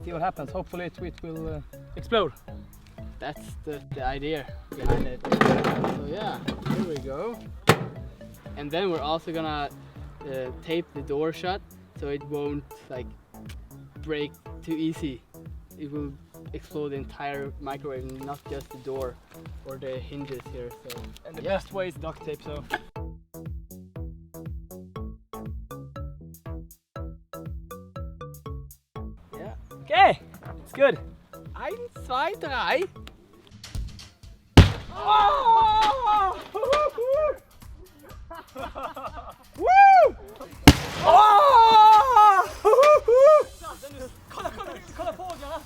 See what happens. Hopefully it will Explode. That's the idea behind it. So yeah, here we go. And then we're also gonna tape the door shut so it won't like break too easy. It will explode the entire microwave, not just the door or the hinges here. So And the best way is duct tape, so. yeah. Okay, it's good. 1, 2, 3. Oh! Woo! Oh! Kolla fåglarna!